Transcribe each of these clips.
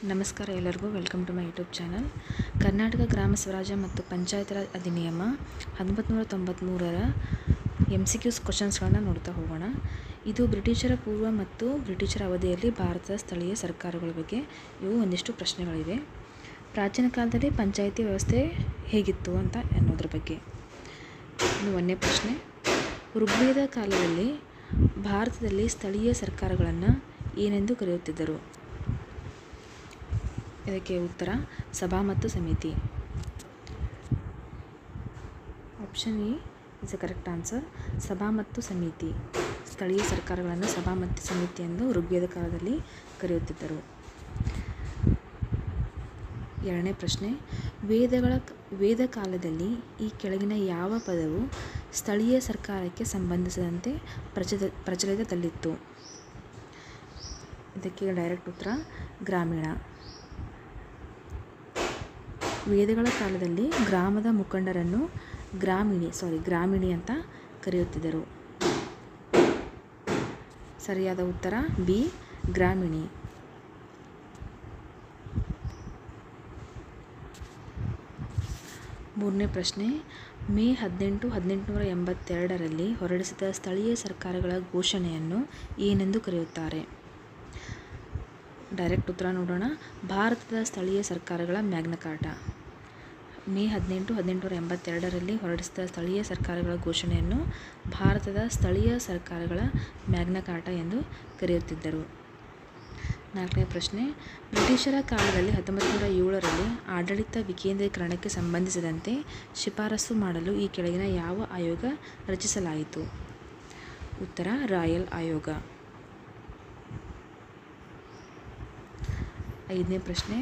ನಮಸ್ಕಾರ ಎಲ್ಲರಿಗೂ welcome to my YouTube channel. Karnataka ಗ್ರಾಮ ಸ್ವರಾಜ್ಯ ಮತ್ತು ಪಂಚಾಯತ್ ರಾಜ್ ಅಧಿನಿಯಮ 1993ರ MCQs ಕ್ವಶನ್ಸ್ಗಳನ್ನು ನೋಡ್ತಾ ಹೋಗೋಣ. ಇದು ಬ್ರಿಟಿಷರ ಪೂರ್ವ ಮತ್ತು ಬ್ರಿಟಿಷರ ಅವಧಿಯಲ್ಲಿ ಭಾರತದ ಸ್ಥಳೀಯ ಸರ್ಕಾರಗಳ ಬಗ್ಗೆ ಇವು ಒಂದಿಷ್ಟು ಪ್ರಶ್ನೆಗಳಿವೆ. ಪ್ರಾಚೀನ ಕಾಲದಲ್ಲಿ ಪಂಚಾಯಿತಿ ವ್ಯವಸ್ಥೆ ಹೇಗಿತ್ತು ಅಂತ ಅನ್ನೋದ್ರ ಬಗ್ಗೆ. ಇನ್ನು ಒಂದನೇ ಪ್ರಶ್ನೆ, ಋಗ್ವೇದ ಕಾಲದಲ್ಲಿ ಭಾರತದಲ್ಲಿ ಸ್ಥಳೀಯ ಸರ್ಕಾರಗಳನ್ನು ಏನೆಂದು ಕರೆಯುತ್ತಿದ್ದರು? ಇದಕ್ಕೆ ಉತ್ತರ ಸಭಾ ಮತ್ತು ಸಮಿತಿ. Option A is a correct answer. ಸಭಾ ಮತ್ತು ಸಮಿತಿ. ಸ್ಥಳೀಯ ಸರ್ಕಾರಗಳನ್ನು ಸಭಾ ಮತ್ತು ಸಮಿತಿ ಎಂದು ಋಗ್ವೇದ ಕಾಲದಲ್ಲಿ ಕರೆಯುತ್ತಿದ್ದರು. ಎರಡನೇ ಪ್ರಶ್ನೆ, ವೇದ ಕಾಲದಲ್ಲಿ ಈ ಕೆಳಗಿನ ಯಾವ ಪದವು ಸ್ಥಳೀಯ ಸರ್ಕಾರಕ್ಕೆ ಸಂಬಂಧಿಸಿದಂತೆ ಪ್ರಚಲಿತದಲ್ಲಿತ್ತು? ಇದಕ್ಕೆ ಡೈರೆಕ್ಟ್ ಉತ್ತರ ಗ್ರಾಮೀಣ. ವೇದಗಳ ಕಾಲದಲ್ಲಿ ಗ್ರಾಮದ ಮುಖಂಡರನ್ನು ಗ್ರಾಮಿಣಿ ಅಂತ ಕರೆಯುತ್ತಿದ್ದರು. ಸರಿಯಾದ ಉತ್ತರ ಬಿ, ಗ್ರಾಮಿಣಿ. ಮೂರನೇ ಪ್ರಶ್ನೆ, ಮೇ 18, 1882ರಲ್ಲಿ ಹೊರಡಿಸಿದ ಸ್ಥಳೀಯ ಸರ್ಕಾರಗಳ ಘೋಷಣೆಯನ್ನು ಏನೆಂದು ಕರೆಯುತ್ತಾರೆ? ಡೈರೆಕ್ಟ್ ಉತ್ತರ ನೋಡೋಣ. ಭಾರತದ ಸ್ಥಳೀಯ ಸರ್ಕಾರಗಳ ಮ್ಯಾಗ್ನಾ ಕಾರ್ಟಾ. ಮೇ 18, 1882ರಲ್ಲಿ ಹೊರಡಿಸಿದ ಸ್ಥಳೀಯ ಸರ್ಕಾರಗಳ ಘೋಷಣೆಯನ್ನು ಭಾರತದ ಸ್ಥಳೀಯ ಸರ್ಕಾರಗಳ ಮ್ಯಾಗ್ನಾ ಕಾರ್ಟಾ ಎಂದು ಕರೆಯುತ್ತಿದ್ದರು. ನಾಲ್ಕನೇ ಪ್ರಶ್ನೆ, ಬ್ರಿಟಿಷರ ಕಾಲದಲ್ಲಿ 1907ರಲ್ಲಿ ಆಡಳಿತ ವಿಕೇಂದ್ರೀಕರಣಕ್ಕೆ ಸಂಬಂಧಿಸಿದಂತೆ ಶಿಫಾರಸು ಮಾಡಲು ಈ ಕೆಳಗಿನ ಯಾವ ಆಯೋಗ ರಚಿಸಲಾಯಿತು? ಉತ್ತರ ರಾಯಲ್ ಆಯೋಗ. ಐದನೇ ಪ್ರಶ್ನೆ,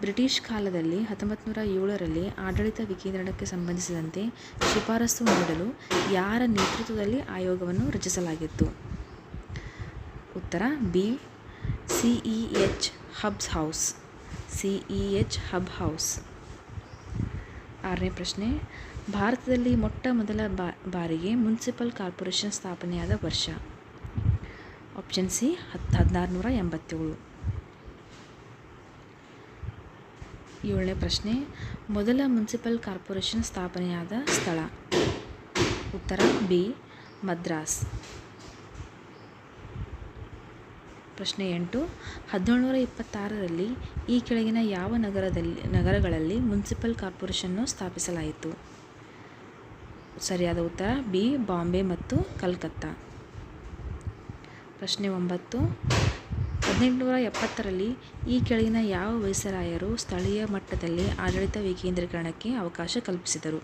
ಬ್ರಿಟಿಷ್ ಕಾಲದಲ್ಲಿ 1907ರಲ್ಲಿ ಆಡಳಿತ ವಿಕೇಂದ್ರೀಕರಣಕ್ಕೆ ಸಂಬಂಧಿಸಿದಂತೆ ಶಿಫಾರಸು ನೀಡಲು ಯಾರ ನೇತೃತ್ವದಲ್ಲಿ ಆಯೋಗವನ್ನು ರಚಿಸಲಾಗಿತ್ತು? ಉತ್ತರ ಬಿ, CEH ಹಬ್ ಹೌಸ್. ಆರನೇ ಪ್ರಶ್ನೆ, ಭಾರತದಲ್ಲಿ ಮೊಟ್ಟ ಮೊದಲ ಬಾರಿಗೆ ಮುನ್ಸಿಪಲ್ ಕಾರ್ಪೊರೇಷನ್ ಸ್ಥಾಪನೆಯಾದ ವರ್ಷ? Option C, 1687. ಏಳನೇ ಪ್ರಶ್ನೆ, ಮೊದಲ ಮುನ್ಸಿಪಲ್ ಕಾರ್ಪೊರೇಷನ್ ಸ್ಥಾಪನೆಯಾದ ಸ್ಥಳ? ಉತ್ತರ ಬಿ, ಮದ್ರಾಸ್. ಪ್ರಶ್ನೆ 8, 1726ರಲ್ಲಿ ಈ ಕೆಳಗಿನ ಯಾವ ನಗರಗಳಲ್ಲಿ ಮುನ್ಸಿಪಲ್ ಕಾರ್ಪೊರೇಷನ್ನು ಸ್ಥಾಪಿಸಲಾಯಿತು? ಸರಿಯಾದ ಉತ್ತರ ಬಿ, ಬಾಂಬೆ ಮತ್ತು ಕಲ್ಕತ್ತಾ. ಪ್ರಶ್ನೆ 9, 1870ರಲ್ಲಿ ಈ ಕೆಳಗಿನ ಯಾವ ವೈಸರಾಯರು ಸ್ಥಳೀಯ ಮಟ್ಟದಲ್ಲಿ ಆಡಳಿತ ವಿಕೇಂದ್ರೀಕರಣಕ್ಕೆ ಅವಕಾಶ ಕಲ್ಪಿಸಿದರು?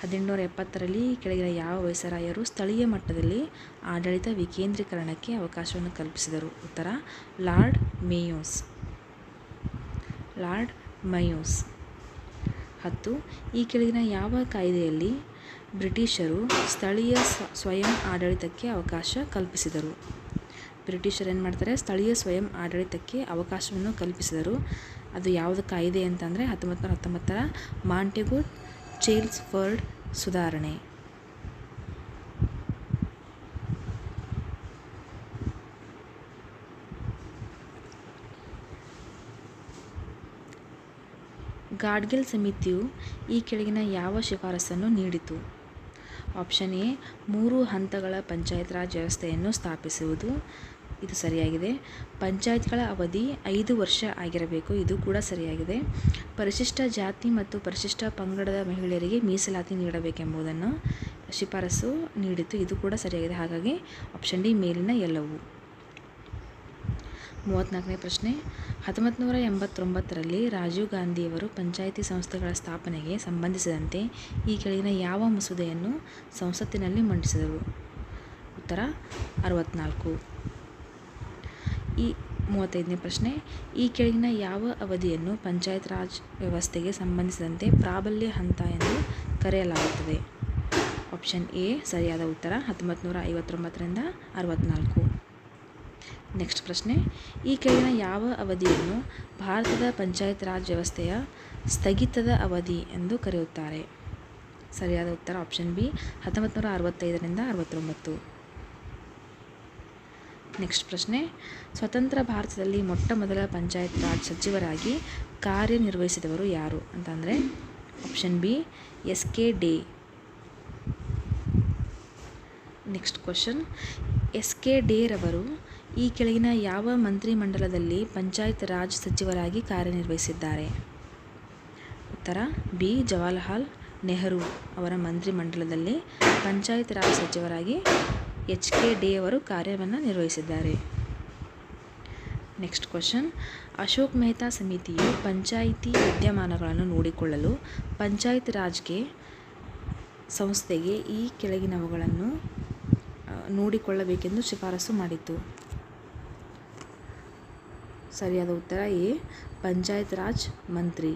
1870ರಲ್ಲಿ ಈ ಕೆಳಗಿನ ಯಾವ ವೈಸರಾಯರು ಸ್ಥಳೀಯ ಮಟ್ಟದಲ್ಲಿ ಆಡಳಿತ ವಿಕೇಂದ್ರೀಕರಣಕ್ಕೆ ಅವಕಾಶವನ್ನು ಕಲ್ಪಿಸಿದರು? ಉತ್ತರ ಲಾರ್ಡ್ ಮಯೋಸ್. 10, ಈ ಕೆಳಗಿನ ಯಾವ ಕಾಯ್ದೆಯಲ್ಲಿ ಬ್ರಿಟಿಷರು ಸ್ಥಳೀಯ ಸ್ವಯಂ ಆಡಳಿತಕ್ಕೆ ಅವಕಾಶ ಕಲ್ಪಿಸಿದರು? ಬ್ರಿಟಿಷರು ಏನು ಮಾಡ್ತಾರೆ? ಸ್ಥಳೀಯ ಸ್ವಯಂ ಆಡಳಿತಕ್ಕೆ ಅವಕಾಶವನ್ನು ಕಲ್ಪಿಸಿದರು. ಅದು ಯಾವುದು ಕಾಯ್ದೆ ಅಂತಂದರೆ 1919ರ ಮಾಂಟೆಗು ಚೇಲ್ಮ್ಸ್ಫರ್ಡ್ ಸುಧಾರಣೆ. ಗಾಡ್ಗಿಲ್ ಸಮಿತಿಯು ಈ ಕೆಳಗಿನ ಯಾವ ಶಿಫಾರಸನ್ನು ನೀಡಿತು? ಆಪ್ಷನ್ ಎ, 3 ಹಂತಗಳ ಪಂಚಾಯತ್ ರಾಜ್ ವ್ಯವಸ್ಥೆಯನ್ನು ಸ್ಥಾಪಿಸುವುದು. ಇದು ಸರಿಯಾಗಿದೆ. ಪಂಚಾಯತ್ಗಳ ಅವಧಿ 5 ವರ್ಷ ಆಗಿರಬೇಕು. ಇದು ಕೂಡ ಸರಿಯಾಗಿದೆ. ಪರಿಶಿಷ್ಟ ಜಾತಿ ಮತ್ತು ಪರಿಶಿಷ್ಟ ಪಂಗಡದ ಮಹಿಳೆಯರಿಗೆ ಮೀಸಲಾತಿ ನೀಡಬೇಕೆಂಬುದನ್ನು ಶಿಫಾರಸು ನೀಡಿತು. ಇದು ಕೂಡ ಸರಿಯಾಗಿದೆ. ಹಾಗಾಗಿ ಆಪ್ಷನ್ ಡಿ ಮೇಲಿನ ಎಲ್ಲವೂ. 34ನೇ ಪ್ರಶ್ನೆ, 1989ರಲ್ಲಿ ರಾಜೀವ್ ಗಾಂಧಿಯವರು ಪಂಚಾಯಿತಿ ಸಂಸ್ಥೆಗಳ ಸ್ಥಾಪನೆಗೆ ಸಂಬಂಧಿಸಿದಂತೆ ಈ ಕೆಳಗಿನ ಯಾವ ಮಸೂದೆಯನ್ನು ಸಂಸತ್ತಿನಲ್ಲಿ ಮಂಡಿಸಿದರು? ಉತ್ತರ 64. 35ನೇ ಪ್ರಶ್ನೆ, ಈ ಕೆಳಗಿನ ಯಾವ ಅವಧಿಯನ್ನು ಪಂಚಾಯತ್ ರಾಜ್ ವ್ಯವಸ್ಥೆಗೆ ಸಂಬಂಧಿಸಿದಂತೆ ಪ್ರಾಬಲ್ಯ ಹಂತ ಎಂದು ಕರೆಯಲಾಗುತ್ತದೆ? ಆಪ್ಷನ್ ಎ ಸರಿಯಾದ ಉತ್ತರ 1959ರಿಂದ 64. ನೆಕ್ಸ್ಟ್ ಪ್ರಶ್ನೆ, ಈ ಕೆಳಗಿನ ಯಾವ ಅವಧಿಯನ್ನು ಭಾರತದ ಪಂಚಾಯತ್ ರಾಜ್ ವ್ಯವಸ್ಥೆಯ ಸ್ಥಗಿತದ ಅವಧಿ ಎಂದು ಕರೆಯುತ್ತಾರೆ? ಸರಿಯಾದ ಉತ್ತರ ಆಪ್ಷನ್ ಬಿ 1965ರಿಂದ 69. ನೆಕ್ಸ್ಟ್ ಪ್ರಶ್ನೆ, ಸ್ವತಂತ್ರ ಭಾರತದಲ್ಲಿ ಮೊಟ್ಟ ಮೊದಲ ಪಂಚಾಯತ್ ರಾಜ್ ಸಚಿವರಾಗಿ ಕಾರ್ಯನಿರ್ವಹಿಸಿದವರು ಯಾರು ಅಂತಂದರೆ option B SK day. Next question, SK day ರವರು ಈ ಕೆಳಗಿನ ಯಾವ ಮಂತ್ರಿಮಂಡಲದಲ್ಲಿ ಪಂಚಾಯತ್ ರಾಜ್ ಸಚಿವರಾಗಿ ಕಾರ್ಯನಿರ್ವಹಿಸಿದ್ದಾರೆ? ಉತ್ತರ ಬಿ ಜವಾಹರ್ಲಾಲ್ ನೆಹರು ಅವರ ಮಂತ್ರಿಮಂಡಲದಲ್ಲಿ ಪಂಚಾಯತ್ ರಾಜ್ ಸಚಿವರಾಗಿ HK ಡೇ ಅವರು ಕಾರ್ಯವನ್ನು ನಿರ್ವಹಿಸಿದ್ದಾರೆ. ನೆಕ್ಸ್ಟ್ ಕ್ವಶನ್, ಅಶೋಕ್ ಮೆಹ್ತಾ ಸಮಿತಿಯು ಪಂಚಾಯಿತಿ ವಿದ್ಯಮಾನಗಳನ್ನು ನೋಡಿಕೊಳ್ಳಲು ಪಂಚಾಯತ್ ರಾಜ್ಗೆ ಸಂಸ್ಥೆಗೆ ಈ ಕೆಳಗಿನವುಗಳನ್ನು ನೋಡಿಕೊಳ್ಳಬೇಕೆಂದು ಶಿಫಾರಸು ಮಾಡಿತು. ಸರಿಯಾದ ಉತ್ತರ ಎ ಪಂಚಾಯತ್ ರಾಜ್ ಮಂತ್ರಿ.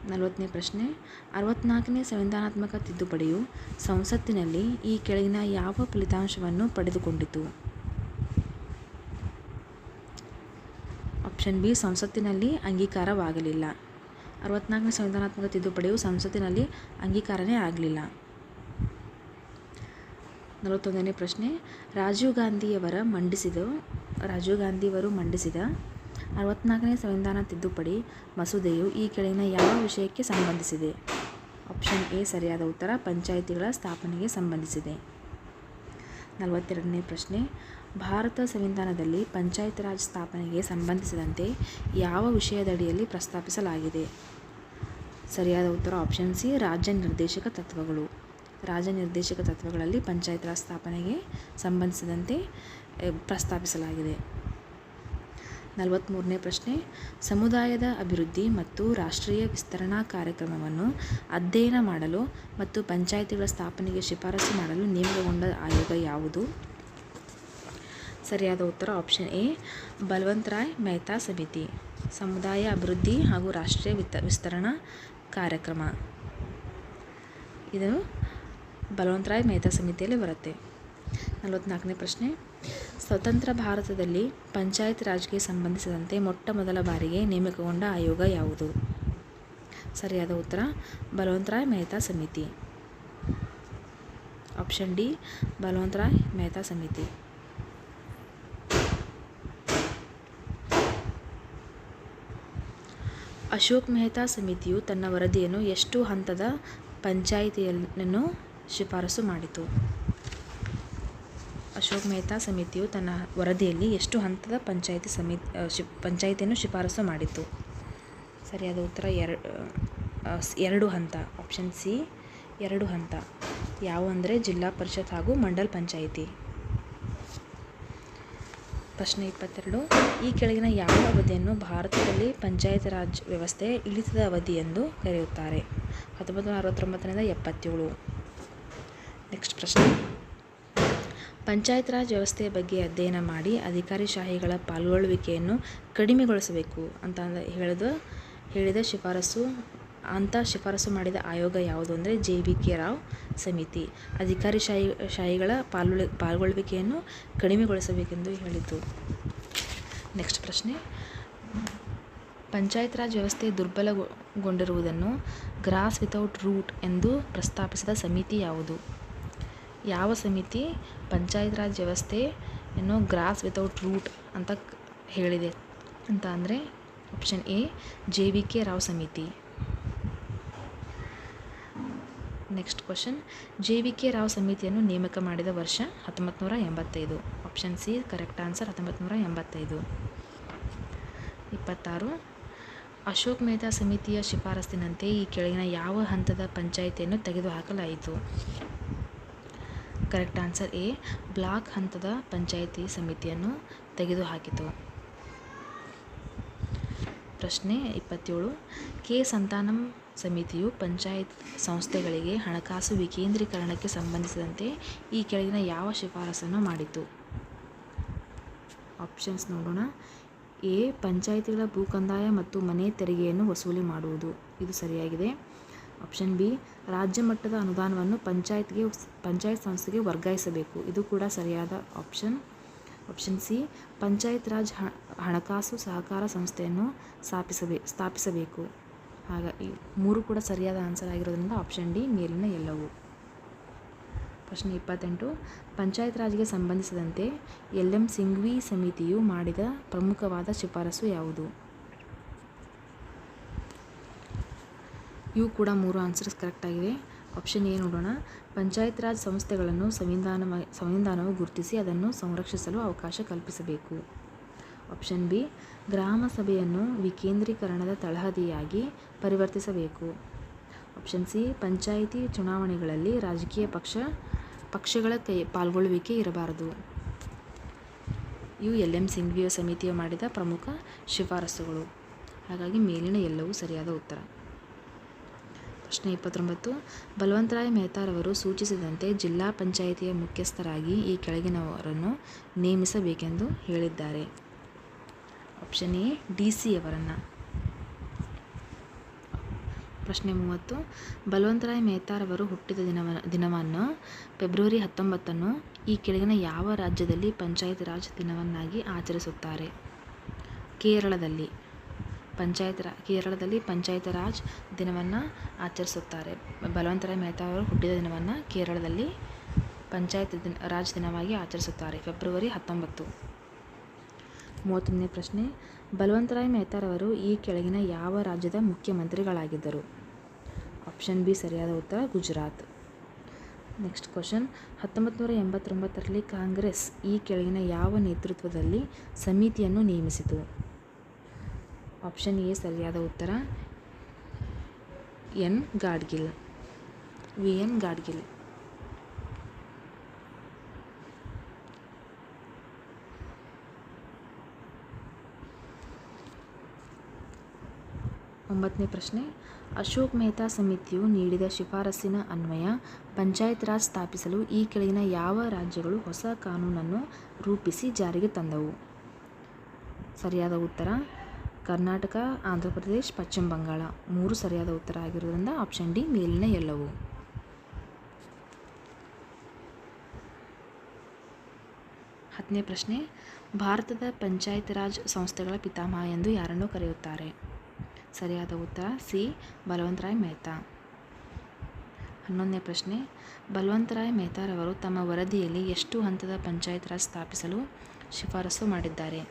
40ನೇ ಪ್ರಶ್ನೆ, 64ನೇ ಸಂವಿಧಾನಾತ್ಮಕ ತಿದ್ದುಪಡಿಯು ಸಂಸತ್ತಿನಲ್ಲಿ ಈ ಕೆಳಗಿನ ಯಾವ ಫಲಿತಾಂಶವನ್ನು ಪಡೆದುಕೊಂಡಿತು? ಆಪ್ಷನ್ ಬಿ ಸಂಸತ್ತಿನಲ್ಲಿ ಅಂಗೀಕಾರವಾಗಲಿಲ್ಲ. 64ನೇ ಸಂವಿಧಾನಾತ್ಮಕ ತಿದ್ದುಪಡಿಯು ಸಂಸತ್ತಿನಲ್ಲಿ ಅಂಗೀಕಾರನೇ ಆಗಲಿಲ್ಲ. 41ನೇ ಪ್ರಶ್ನೆ, ರಾಜೀವ್ ಗಾಂಧಿಯವರು ಮಂಡಿಸಿದ 64ನೇ ಸಂವಿಧಾನ ತಿದ್ದುಪಡಿ ಮಸೂದೆಯು ಈ ಕೆಳಗಿನ ಯಾವ ವಿಷಯಕ್ಕೆ ಸಂಬಂಧಿಸಿದೆ? ಆಪ್ಷನ್ ಎ ಸರಿಯಾದ ಉತ್ತರ ಪಂಚಾಯಿತಿಗಳ ಸ್ಥಾಪನೆಗೆ ಸಂಬಂಧಿಸಿದೆ. 42ನೇ ಪ್ರಶ್ನೆ, ಭಾರತ ಸಂವಿಧಾನದಲ್ಲಿ ಪಂಚಾಯತ್ ರಾಜ್ ಸ್ಥಾಪನೆಗೆ ಸಂಬಂಧಿಸಿದಂತೆ ಯಾವ ವಿಷಯದಡಿಯಲ್ಲಿ ಪ್ರಸ್ತಾಪಿಸಲಾಗಿದೆ? ಸರಿಯಾದ ಉತ್ತರ ಆಪ್ಷನ್ ಸಿ ರಾಜ್ಯ ನಿರ್ದೇಶಕ ತತ್ವಗಳು. ರಾಜ್ಯ ನಿರ್ದೇಶಕ ತತ್ವಗಳಲ್ಲಿ ಪಂಚಾಯತ್ ರಾಜ್ ಸ್ಥಾಪನೆಗೆ ಸಂಬಂಧಿಸಿದಂತೆ ಪ್ರಸ್ತಾಪಿಸಲಾಗಿದೆ. 43ನೇ ಪ್ರಶ್ನೆ, ಸಮುದಾಯದ ಅಭಿವೃದ್ಧಿ ಮತ್ತು ರಾಷ್ಟ್ರೀಯ ವಿಸ್ತರಣಾ ಕಾರ್ಯಕ್ರಮವನ್ನು ಅಧ್ಯಯನ ಮಾಡಲು ಮತ್ತು ಪಂಚಾಯಿತಿಗಳ ಸ್ಥಾಪನೆಗೆ ಶಿಫಾರಸು ಮಾಡಲು ನೇಮಕಗೊಂಡ ಆಯೋಗ ಯಾವುದು? ಸರಿಯಾದ ಉತ್ತರ ಆಪ್ಷನ್ ಎ ಬಲವಂತರಾಯ್ ಮೆಹ್ತಾ ಸಮಿತಿ. ಸಮುದಾಯ ಅಭಿವೃದ್ಧಿ ಹಾಗೂ ರಾಷ್ಟ್ರೀಯ ವಿಸ್ತರಣಾ ಕಾರ್ಯಕ್ರಮ ಇದು ಬಲವಂತರಾಯ್ ಮೆಹ್ತಾ ಸಮಿತಿಯಲ್ಲಿ ಬರುತ್ತೆ. 44ನೇ ಪ್ರಶ್ನೆ, ಸ್ವತಂತ್ರ ಭಾರತದಲ್ಲಿ ಪಂಚಾಯತ್ ರಾಜ್ಗೆ ಸಂಬಂಧಿಸಿದಂತೆ ಮೊಟ್ಟ ಮೊದಲ ಬಾರಿಗೆ ನೇಮಕಗೊಂಡ ಆಯೋಗ ಯಾವುದು? ಸರಿಯಾದ ಉತ್ತರ ಬಲವಂತರಾಯ್ ಮೆಹ್ತಾ ಸಮಿತಿ. ಆಪ್ಷನ್ ಡಿ ಬಲವಂತರಾಯ್ ಮೆಹ್ತಾ ಸಮಿತಿ. ಅಶೋಕ್ ಮೆಹ್ತಾ ಸಮಿತಿಯು ತನ್ನ ವರದಿಯನ್ನು ಎಷ್ಟು ಹಂತದ ಪಂಚಾಯಿತಿಯನ್ನು ಶಿಫಾರಸು ಮಾಡಿತು? ಅಶೋಕ್ ಮೆಹ್ತಾ ಸಮಿತಿಯು ತನ್ನ ವರದಿಯಲ್ಲಿ ಎಷ್ಟು ಹಂತದ ಪಂಚಾಯಿತಿಯನ್ನು ಶಿಫಾರಸು ಮಾಡಿತು? ಸರಿಯಾದ ಉತ್ತರ 2 ಹಂತ. ಆಪ್ಷನ್ ಸಿ 2 ಹಂತ. ಯಾವುವು ಅಂದರೆ ಜಿಲ್ಲಾ ಪರಿಷತ್ ಹಾಗೂ ಮಂಡಲ್ ಪಂಚಾಯಿತಿ. ಪ್ರಶ್ನೆ 22, ಈ ಕೆಳಗಿನ ಯಾವ ಅವಧಿಯನ್ನು ಭಾರತದಲ್ಲಿ ಪಂಚಾಯತ್ ರಾಜ್ ವ್ಯವಸ್ಥೆ ಇಳಿತದ ಅವಧಿ ಎಂದು ಕರೆಯುತ್ತಾರೆ? 1969ರಿಂದ 77. ನೆಕ್ಸ್ಟ್ ಪ್ರಶ್ನೆ, ಪಂಚಾಯತ್ ರಾಜ್ ವ್ಯವಸ್ಥೆಯ ಬಗ್ಗೆ ಅಧ್ಯಯನ ಮಾಡಿ ಅಧಿಕಾರಿಶಾಹಿಗಳ ಪಾಲ್ಗೊಳ್ಳುವಿಕೆಯನ್ನು ಕಡಿಮೆಗೊಳಿಸಬೇಕು ಅಂತ ಹೇಳಿದ ಶಿಫಾರಸು ಮಾಡಿದ ಆಯೋಗ ಯಾವುದು ಅಂದರೆ JVK ರಾವ್ ಸಮಿತಿ. ಅಧಿಕಾರಿಶಾಹಿಗಳ ಪಾಲ್ಗೊಳ್ಳುವಿಕೆಯನ್ನು ಕಡಿಮೆಗೊಳಿಸಬೇಕೆಂದು ಹೇಳಿತು. ನೆಕ್ಸ್ಟ್ ಪ್ರಶ್ನೆ, ಪಂಚಾಯತ್ ರಾಜ್ ವ್ಯವಸ್ಥೆ ದುರ್ಬಲಗೊಂಡಿರುವುದನ್ನು ಗ್ರಾಸ್ ವಿತೌಟ್ ರೂಟ್ ಎಂದು ಪ್ರಸ್ತಾಪಿಸಿದ ಸಮಿತಿ ಯಾವುದು? ಯಾವ ಸಮಿತಿ ಪಂಚಾಯತ್ ರಾಜ್ ವ್ಯವಸ್ಥೆಯನ್ನು ಗ್ರಾಸ್ ವಿತೌಟ್ ರೂಟ್ ಅಂತ ಹೇಳಿದೆ ಅಂತ ಅಂದರೆ ಆಪ್ಷನ್ ಎ JVK ರಾವ್ ಸಮಿತಿ. ನೆಕ್ಸ್ಟ್ ಕ್ವಶನ್, JVK ರಾವ್ ಸಮಿತಿಯನ್ನು ನೇಮಕ ಮಾಡಿದ ವರ್ಷ 1985. Option C correct answer 1985. 26, Ashok Mehta ಸಮಿತಿಯ ಶಿಫಾರಸ್ಸಿನಂತೆ ಈ ಕೆಳಗಿನ ಯಾವ ಹಂತದ ಪಂಚಾಯಿತಿಯನ್ನು ತೆಗೆದುಹಾಕಲಾಯಿತು? ಕರೆಕ್ಟ್ ಆನ್ಸರ್ ಎ ಬ್ಲಾಕ್ ಹಂತದ ಪಂಚಾಯಿತಿ ಸಮಿತಿಯನ್ನು ತೆಗೆದುಹಾಕಿತು. ಪ್ರಶ್ನೆ 27, ಕೆ ಸಂತಾನಂ ಸಮಿತಿಯು ಪಂಚಾಯತ್ ಸಂಸ್ಥೆಗಳಿಗೆ ಹಣಕಾಸು ವಿಕೇಂದ್ರೀಕರಣಕ್ಕೆ ಸಂಬಂಧಿಸಿದಂತೆ ಈ ಕೆಳಗಿನ ಯಾವ ಶಿಫಾರಸನ್ನು ಮಾಡಿತು? ಆಪ್ಷನ್ಸ್ ನೋಡೋಣ. ಎ ಪಂಚಾಯಿತಿಗಳ ಭೂಕಂದಾಯ ಮತ್ತು ಮನೆ ತೆರಿಗೆಯನ್ನು ವಸೂಲಿ ಮಾಡುವುದು, ಇದು ಸರಿಯಾಗಿದೆ. ಆಪ್ಷನ್ ಬಿ ರಾಜ್ಯ ಮಟ್ಟದ ಅನುದಾನವನ್ನು ಪಂಚಾಯತ್ ಸಂಸ್ಥೆಗೆ ವರ್ಗಾಯಿಸಬೇಕು, ಇದು ಕೂಡ ಸರಿಯಾದ option. Option C panchayat Raj ಹಣಕಾಸು ಸಹಕಾರ ಸಂಸ್ಥೆಯನ್ನು ಸ್ಥಾಪಿಸಬೇಕು. ಹಾಗಾಗಿ 3 ಕೂಡ ಸರಿಯಾದ ಆನ್ಸರ್ ಆಗಿರೋದ್ರಿಂದ ಆಪ್ಷನ್ ಡಿ ಮೇಲಿನ ಎಲ್ಲವೂ. ಪ್ರಶ್ನೆ 28. ಪಂಚಾಯತ್ ರಾಜ್ಗೆ ಸಂಬಂಧಿಸಿದಂತೆ LM ಸಿಂಘ್ವಿ ಸಮಿತಿಯು ಮಾಡಿದ ಪ್ರಮುಖವಾದ ಶಿಫಾರಸು ಯಾವುದು? ಇವು ಕೂಡ 3 ಆನ್ಸರ್ಸ್ ಕರೆಕ್ಟ್ ಆಗಿವೆ. ಆಪ್ಷನ್ ಎ ನೋಡೋಣ. ಪಂಚಾಯತ್ ರಾಜ್ ಸಂಸ್ಥೆಗಳನ್ನು ಸಂವಿಧಾನವು ಗುರುತಿಸಿ ಅದನ್ನು ಸಂರಕ್ಷಿಸಲು ಅವಕಾಶ ಕಲ್ಪಿಸಬೇಕು. ಆಪ್ಷನ್ ಬಿ, ಗ್ರಾಮ ಸಭೆಯನ್ನು ವಿಕೇಂದ್ರೀಕರಣದ ತಳಹದಿಯಾಗಿ ಪರಿವರ್ತಿಸಬೇಕು. ಆಪ್ಷನ್ ಸಿ, ಪಂಚಾಯಿತಿ ಚುನಾವಣೆಗಳಲ್ಲಿ ರಾಜಕೀಯ ಪಕ್ಷಗಳ ಪಾಲ್ಗೊಳ್ಳುವಿಕೆ ಇರಬಾರದು. ಇವು LM ಸಿಂಘ್ವಿ ಸಮಿತಿಯು ಮಾಡಿದ ಪ್ರಮುಖ ಶಿಫಾರಸುಗಳು. ಹಾಗಾಗಿ ಮೇಲಿನ ಎಲ್ಲವೂ ಸರಿಯಾದ ಉತ್ತರ. ಪ್ರಶ್ನೆ 29. ಬಲವಂತರಾಯ ಮೆಹತಾರವರು ಸೂಚಿಸಿದಂತೆ ಜಿಲ್ಲಾ ಪಂಚಾಯಿತಿಯ ಮುಖ್ಯಸ್ಥರಾಗಿ ಈ ಕೆಳಗಿನವರನ್ನು ನೇಮಿಸಬೇಕೆಂದು ಹೇಳಿದ್ದಾರೆ. ಆಪ್ಷನ್ ಎ, DC ಅವರನ್ನು. ಪ್ರಶ್ನೆ 30. ಬಲವಂತರಾಯ ಮೆಹತಾರವರು ಹುಟ್ಟಿದ ದಿನವನ್ನು ಫೆಬ್ರವರಿ 19 ಈ ಕೆಳಗಿನ ಯಾವ ರಾಜ್ಯದಲ್ಲಿ ಪಂಚಾಯತ್ ರಾಜ್ ದಿನವನ್ನಾಗಿ ಆಚರಿಸುತ್ತಾರೆ? ಕೇರಳದಲ್ಲಿ ಪಂಚಾಯತ್ ರಾಜ್ ದಿನವನ್ನು ಆಚರಿಸುತ್ತಾರೆ. ಬಲವಂತರಾಯ ಮೆಹತಾರವರು ಹುಟ್ಟಿದ ದಿನವನ್ನು ಕೇರಳದಲ್ಲಿ ಪಂಚಾಯತ್ ರಾಜ್ ದಿನವಾಗಿ ಆಚರಿಸುತ್ತಾರೆ, ಫೆಬ್ರವರಿ 19. 31ನೇ ಪ್ರಶ್ನೆ. ಬಲವಂತರಾಯ ಮೆಹತಾರವರು ಈ ಕೆಳಗಿನ ಯಾವ ರಾಜ್ಯದ ಮುಖ್ಯಮಂತ್ರಿಗಳಾಗಿದ್ದರು? ಆಪ್ಷನ್ ಬಿ ಸರಿಯಾದ ಉತ್ತರ, ಗುಜರಾತ್. Next question. 1989ರಲ್ಲಿ ಕಾಂಗ್ರೆಸ್ ಈ ಕೆಳಗಿನ ಯಾವ ನೇತೃತ್ವದಲ್ಲಿ ಸಮಿತಿಯನ್ನು ನೇಮಿಸಿತು? ಆಪ್ಷನ್ ಎ ಸರಿಯಾದ ಉತ್ತರ, VN ಗಾಡ್ಗಿಲ್. ಒಂಬತ್ತನೇ ಪ್ರಶ್ನೆ. ಅಶೋಕ್ ಮೆಹ್ತಾ ಸಮಿತಿಯು ನೀಡಿದ ಶಿಫಾರಸಿನ ಅನ್ವಯ ಪಂಚಾಯತ್ ರಾಜ್ ಸ್ಥಾಪಿಸಲು ಈ ಕೆಳಗಿನ ಯಾವ ರಾಜ್ಯಗಳು ಹೊಸ ಕಾನೂನನ್ನು ರೂಪಿಸಿ ಜಾರಿಗೆ ತಂದವು? ಸರಿಯಾದ ಉತ್ತರ, ಕರ್ನಾಟಕ, ಆಂಧ್ರ ಪ್ರದೇಶ್, ಪಶ್ಚಿಮ ಬಂಗಾಳ. 3 ಸರಿಯಾದ ಉತ್ತರ ಆಗಿರುವುದರಿಂದ ಆಪ್ಷನ್ ಡಿ ಮೇಲಿನ ಎಲ್ಲವೂ. 10ನೇ ಪ್ರಶ್ನೆ. ಭಾರತದ ಪಂಚಾಯತ್ ರಾಜ್ ಸಂಸ್ಥೆಗಳ ಪಿತಾಮಹ ಎಂದು ಯಾರನ್ನು ಕರೆಯುತ್ತಾರೆ? ಸರಿಯಾದ ಉತ್ತರ ಸಿ, ಬಲವಂತರಾಯ ಮೆಹ್ತಾ. 11ನೇ ಪ್ರಶ್ನೆ. ಬಲವಂತರಾಯ ಮೆಹ್ತಾರವರು ತಮ್ಮ ವರದಿಯಲ್ಲಿ ಎಷ್ಟು ಹಂತದ ಪಂಚಾಯತ್ ರಾಜ್ ಸ್ಥಾಪಿಸಲು ಶಿಫಾರಸು ಮಾಡಿದ್ದಾರೆ?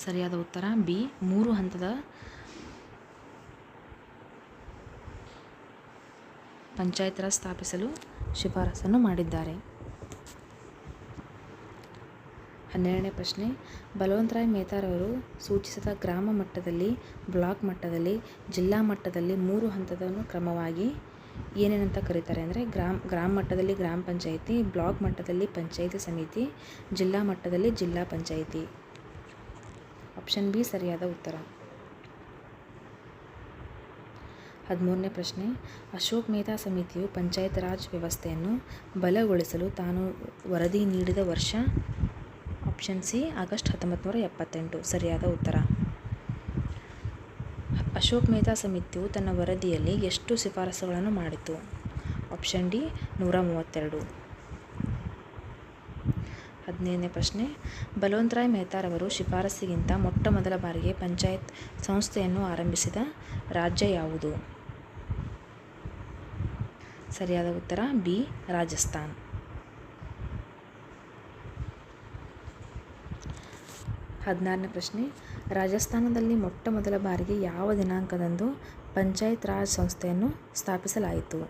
ಸರಿಯಾದ ಉತ್ತರ ಬಿ, 3 ಹಂತದ ಪಂಚಾಯತ್ ರಾಜ್ ಸ್ಥಾಪಿಸಲು ಶಿಫಾರಸನ್ನು ಮಾಡಿದ್ದಾರೆ. 12ನೇ ಪ್ರಶ್ನೆ. ಬಲವಂತರಾಯ ಮೆಹ್ತಾರವರು ಸೂಚಿಸಿದ ಗ್ರಾಮ ಮಟ್ಟದಲ್ಲಿ, ಬ್ಲಾಕ್ ಮಟ್ಟದಲ್ಲಿ, ಜಿಲ್ಲಾ ಮಟ್ಟದಲ್ಲಿ 3 ಹಂತದನ್ನು ಕ್ರಮವಾಗಿ ಏನೇನಂತ ಕರೀತಾರೆ ಅಂದರೆ ಗ್ರಾಮ ಮಟ್ಟದಲ್ಲಿ ಗ್ರಾಮ ಪಂಚಾಯಿತಿ, ಬ್ಲಾಕ್ ಮಟ್ಟದಲ್ಲಿ ಪಂಚಾಯಿತಿ ಸಮಿತಿ, ಜಿಲ್ಲಾ ಮಟ್ಟದಲ್ಲಿ ಜಿಲ್ಲಾ ಪಂಚಾಯಿತಿ. ಆಪ್ಷನ್ ಬಿ ಸರಿಯಾದ ಉತ್ತರ. 13ನೇ ಪ್ರಶ್ನೆ. ಅಶೋಕ್ ಮೆಹ್ತಾ ಸಮಿತಿಯು ಪಂಚಾಯತ್ ರಾಜ್ ವ್ಯವಸ್ಥೆಯನ್ನು ಬಲಗೊಳಿಸಲು ತಾನು ವರದಿ ನೀಡಿದ ವರ್ಷ? Option C, August 1978. ಸರಿಯಾದ ಉತ್ತರ. ಅಶೋಕ್ ಮೆಹ್ತಾ ಸಮಿತಿಯು ತನ್ನ ವರದಿಯಲ್ಲಿ ಎಷ್ಟು ಶಿಫಾರಸುಗಳನ್ನು ಮಾಡಿತು? Option D, 132. 15ನೇ ಪ್ರಶ್ನೆ. ಬಲವಂತರಾಯ ಮೆಹ್ತಾರವರು ಶಿಫಾರಸಿಗಿಂತ ಮೊಟ್ಟಮೊದಲ ಬಾರಿಗೆ ಪಂಚಾಯತ್ ಸಂಸ್ಥೆಯನ್ನು ಆರಂಭಿಸಿದ ರಾಜ್ಯ ಯಾವುದು? ಸರಿಯಾದ ಉತ್ತರ ಬಿ, ರಾಜಸ್ಥಾನ್. 16ನೇ ಪ್ರಶ್ನೆ. ರಾಜಸ್ಥಾನದಲ್ಲಿ ಮೊಟ್ಟಮೊದಲ ಬಾರಿಗೆ ಯಾವ ದಿನಾಂಕದಂದು ಪಂಚಾಯತ್ ರಾಜ್ ಸಂಸ್ಥೆಯನ್ನು ಸ್ಥಾಪಿಸಲಾಯಿತು?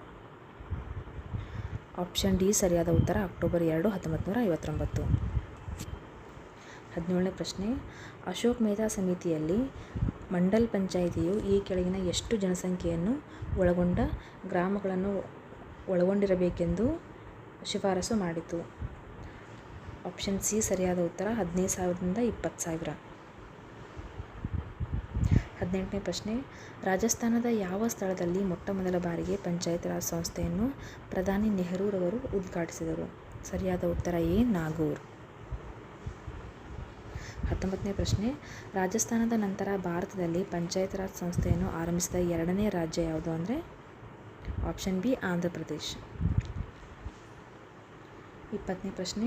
ಆಪ್ಷನ್ ಡಿ ಸರಿಯಾದ ಉತ್ತರ, ಅಕ್ಟೋಬರ್ 2, 1959. 17ನೇ ಪ್ರಶ್ನೆ. ಅಶೋಕ್ ಮೆಹ್ತಾ ಸಮಿತಿಯಲ್ಲಿ ಮಂಡಲ್ ಪಂಚಾಯಿತಿಯು ಈ ಕೆಳಗಿನ ಎಷ್ಟು ಜನಸಂಖ್ಯೆಯನ್ನು ಒಳಗೊಂಡ ಗ್ರಾಮಗಳನ್ನು ಒಳಗೊಂಡಿರಬೇಕೆಂದು ಶಿಫಾರಸು ಮಾಡಿತು? ಆಪ್ಷನ್ ಸಿ ಸರಿಯಾದ ಉತ್ತರ, 15,000ರಿಂದ 20,000. 18ನೇ ಪ್ರಶ್ನೆ. ರಾಜಸ್ಥಾನದ ಯಾವ ಸ್ಥಳದಲ್ಲಿ ಮೊಟ್ಟಮೊದಲ ಬಾರಿಗೆ ಪಂಚಾಯತ್ ರಾಜ್ ಸಂಸ್ಥೆಯನ್ನು ಪ್ರಧಾನಿ ನೆಹರೂರವರು ಉದ್ಘಾಟಿಸಿದರು? ಸರಿಯಾದ ಉತ್ತರ ಎ, ನಾಗೂರ್. 19ನೇ ಪ್ರಶ್ನೆ. ರಾಜಸ್ಥಾನದ ನಂತರ ಭಾರತದಲ್ಲಿ ಪಂಚಾಯತ್ ರಾಜ್ ಸಂಸ್ಥೆಯನ್ನು ಆರಂಭಿಸಿದ 2ನೇ ರಾಜ್ಯ ಯಾವುದು ಅಂದರೆ ಆಪ್ಷನ್ ಬಿ, ಆಂಧ್ರ ಪ್ರದೇಶ್. 20ನೇ ಪ್ರಶ್ನೆ.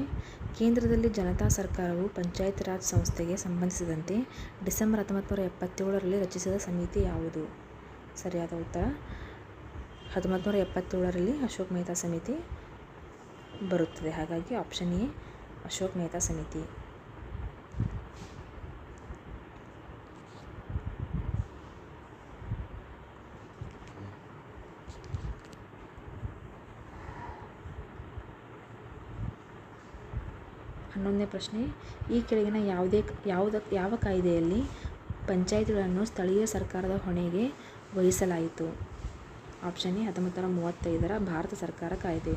ಕೇಂದ್ರದಲ್ಲಿ ಜನತಾ ಸರ್ಕಾರವು ಪಂಚಾಯತ್ ರಾಜ್ ಸಂಸ್ಥೆಗೆ ಸಂಬಂಧಿಸಿದಂತೆ ಡಿಸೆಂಬರ್ 1977ರಲ್ಲಿ ರಚಿಸಿದ ಸಮಿತಿ ಯಾವುದು? ಸರಿಯಾದ ಉತ್ತರ 1977ರಲ್ಲಿ ಅಶೋಕ್ ಮೆಹ್ತಾ ಸಮಿತಿ ಬರುತ್ತದೆ. ಹಾಗಾಗಿ ಆಪ್ಷನ್ ಎ ಅಶೋಕ್ ಮೆಹ್ತಾ ಸಮಿತಿ. ಹನ್ನೊಂದನೇ ಪ್ರಶ್ನೆ, ಈ ಕೆಳಗಿನ ಯಾವ ಕಾಯ್ದೆಯಲ್ಲಿ ಪಂಚಾಯತ್ಗಳನ್ನು ಸ್ಥಳೀಯ ಸರ್ಕಾರದ ಹೊಣೆಗೆ ವಹಿಸಲಾಯಿತು? ಆಪ್ಷನ್ ಎ 1935ರ ಭಾರತ ಸರ್ಕಾರ ಕಾಯ್ದೆ.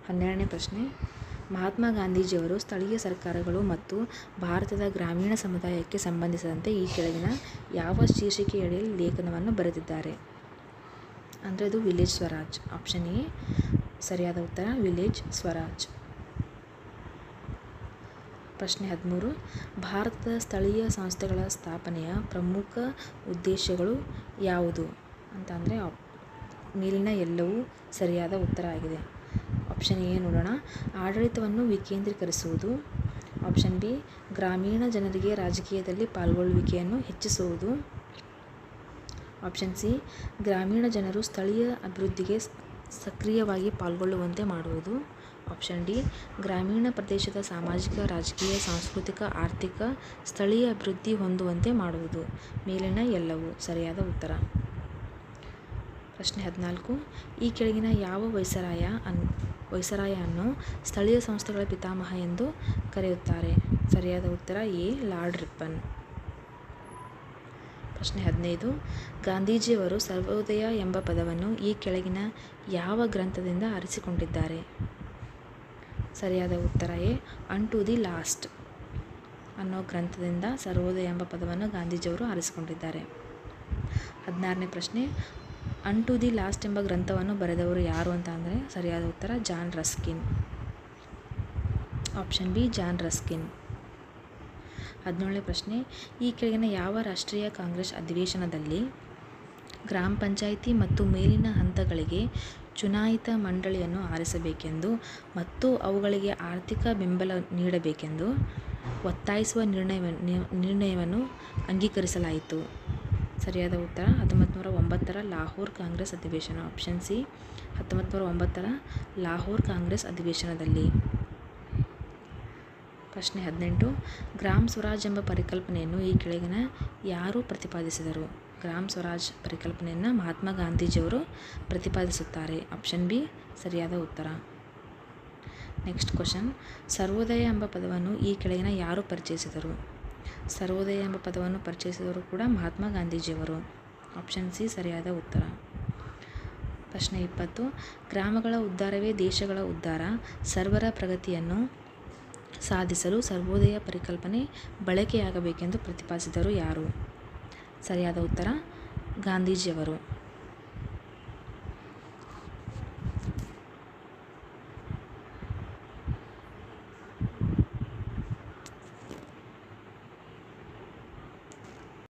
12ನೇ ಪ್ರಶ್ನೆ, ಮಹಾತ್ಮ ಗಾಂಧೀಜಿಯವರು ಸ್ಥಳೀಯ ಸರ್ಕಾರಗಳು ಮತ್ತು ಭಾರತದ ಗ್ರಾಮೀಣ ಸಮುದಾಯಕ್ಕೆ ಸಂಬಂಧಿಸಿದಂತೆ ಈ ಕೆಳಗಿನ ಯಾವ ಶೀರ್ಷಿಕೆಯಡಿಯಲ್ಲಿ ಲೇಖನವನ್ನು ಬರೆದಿದ್ದಾರೆ? ಅಂದರೆ ಅದು ವಿಲೇಜ್ ಸ್ವರಾಜ್. ಆಪ್ಷನ್ ಎ ಸರಿಯಾದ ಉತ್ತರ, ವಿಲೇಜ್ ಸ್ವರಾಜ್. ಪ್ರಶ್ನೆ 13, ಭಾರತದ ಸ್ಥಳೀಯ ಸಂಸ್ಥೆಗಳ ಸ್ಥಾಪನೆಯ ಪ್ರಮುಖ ಉದ್ದೇಶಗಳು ಯಾವುದು ಅಂತ ಅಂದರೆ ಮೇಲಿನ ಎಲ್ಲವೂ ಸರಿಯಾದ ಉತ್ತರ ಆಗಿದೆ. ಆಪ್ಷನ್ ಎ ನೋಡೋಣ, ಆಡಳಿತವನ್ನು ವಿಕೇಂದ್ರೀಕರಿಸುವುದು. ಆಪ್ಷನ್ ಬಿ, ಗ್ರಾಮೀಣ ಜನರಿಗೆ ರಾಜಕೀಯದಲ್ಲಿ ಪಾಲ್ಗೊಳ್ಳುವಿಕೆಯನ್ನು ಹೆಚ್ಚಿಸುವುದು. ಆಪ್ಷನ್ ಸಿ, ಗ್ರಾಮೀಣ ಜನರು ಸ್ಥಳೀಯ ಅಭಿವೃದ್ಧಿಗೆ ಸಕ್ರಿಯವಾಗಿ ಪಾಲ್ಗೊಳ್ಳುವಂತೆ ಮಾಡುವುದು. ಆಪ್ಷನ್ ಡಿ, ಗ್ರಾಮೀಣ ಪ್ರದೇಶದ ಸಾಮಾಜಿಕ, ರಾಜಕೀಯ, ಸಾಂಸ್ಕೃತಿಕ, ಆರ್ಥಿಕ, ಸ್ಥಳೀಯ ಅಭಿವೃದ್ಧಿ ಹೊಂದುವಂತೆ ಮಾಡುವುದು. ಮೇಲಿನ ಎಲ್ಲವೂ ಸರಿಯಾದ ಉತ್ತರ. ಪ್ರಶ್ನೆ 14, ಈ ಕೆಳಗಿನ ಯಾವ ವೈಸರಾಯವನ್ನು ಸ್ಥಳೀಯ ಸಂಸ್ಥೆಗಳ ಪಿತಾಮಹ ಎಂದು ಕರೆಯುತ್ತಾರೆ? ಸರಿಯಾದ ಉತ್ತರ ಎ ಲಾರ್ಡ್ ರಿಪ್ಪನ್. ಪ್ರಶ್ನೆ 15, ಗಾಂಧೀಜಿಯವರು ಸರ್ವೋದಯ ಎಂಬ ಪದವನ್ನು ಈ ಕೆಳಗಿನ ಯಾವ ಗ್ರಂಥದಿಂದ ಆರಿಸಿಕೊಂಡಿದ್ದಾರೆ? ಸರಿಯಾದ ಉತ್ತರ A unto the last ಅನ್ನೋ ಗ್ರಂಥದಿಂದ ಸರ್ವೋದಯ ಎಂಬ ಪದವನ್ನು ಗಾಂಧೀಜಿಯವರು ಆರಿಸಿಕೊಂಡಿದ್ದಾರೆ. 16ನೇ ಪ್ರಶ್ನೆ, ಅನ್ ಟು ದಿ ಲಾಸ್ಟ್ ಎಂಬ ಗ್ರಂಥವನ್ನು ಬರೆದವರು ಯಾರು ಅಂತ ಅಂದರೆ ಸರಿಯಾದ ಉತ್ತರ John Ruskin. Option B John Ruskin. 17ನೇ ಪ್ರಶ್ನೆ, ಈ ಕೆಳಗಿನ ಯಾವ ರಾಷ್ಟ್ರೀಯ ಕಾಂಗ್ರೆಸ್ ಅಧಿವೇಶನದಲ್ಲಿ ಗ್ರಾಮ ಪಂಚಾಯಿತಿ ಮತ್ತು ಮೇಲಿನ ಹಂತಗಳಿಗೆ ಚುನಾಯಿತ ಮಂಡಳಿಯನ್ನು ಆರಿಸಬೇಕೆಂದು ಮತ್ತು ಅವುಗಳಿಗೆ ಆರ್ಥಿಕ ಬೆಂಬಲ ನೀಡಬೇಕೆಂದು ಒತ್ತಾಯಿಸುವ ನಿರ್ಣಯವನ್ನು ಅಂಗೀಕರಿಸಲಾಯಿತು? ಸರಿಯಾದ ಉತ್ತರ 1909ರ ಲಾಹೋರ್ ಕಾಂಗ್ರೆಸ್ ಅಧಿವೇಶನ. ಆಪ್ಷನ್ ಸಿ 1909ರ ಲಾಹೋರ್ ಕಾಂಗ್ರೆಸ್ ಅಧಿವೇಶನದಲ್ಲಿ. ಪ್ರಶ್ನೆ 18, ಗ್ರಾಮ ಸ್ವರಾಜ್ ಎಂಬ ಪರಿಕಲ್ಪನೆಯನ್ನು ಈ ಕೆಳಗಿನ ಯಾರು ಪ್ರತಿಪಾದಿಸಿದರು? ಗ್ರಾಮ ಸ್ವರಾಜ್ ಪರಿಕಲ್ಪನೆಯನ್ನು ಮಹಾತ್ಮ ಗಾಂಧೀಜಿಯವರು ಪ್ರತಿಪಾದಿಸುತ್ತಾರೆ. ಆಪ್ಷನ್ ಬಿ ಸರಿಯಾದ ಉತ್ತರ. ನೆಕ್ಸ್ಟ್ ಕ್ವಶನ್, ಸರ್ವೋದಯ ಎಂಬ ಪದವನ್ನು ಈ ಕೆಳಗಿನ ಯಾರು ಪರಿಚಯಿಸಿದರು? ಸರ್ವೋದಯ ಎಂಬ ಪದವನ್ನು ಪರಿಚಯಿಸಿದವರು ಕೂಡ ಮಹಾತ್ಮ ಗಾಂಧೀಜಿಯವರು. ಆಪ್ಷನ್ ಸಿ ಸರಿಯಾದ ಉತ್ತರ. ಪ್ರಶ್ನೆ 20, ಗ್ರಾಮಗಳ ಉದ್ಧಾರವೇ ದೇಶಗಳ ಉದ್ಧಾರ, ಸರ್ವರ ಪ್ರಗತಿಯನ್ನು ಸಾಧಿಸಲು ಸರ್ವೋದಯ ಪರಿಕಲ್ಪನೆ ಬಳಕೆಯಾಗಬೇಕೆಂದು ಪ್ರತಿಪಾದಿಸಿದರು ಯಾರು? ಸರಿಯಾದ ಉತ್ತರ ಗಾಂಧೀಜಿಯವರು.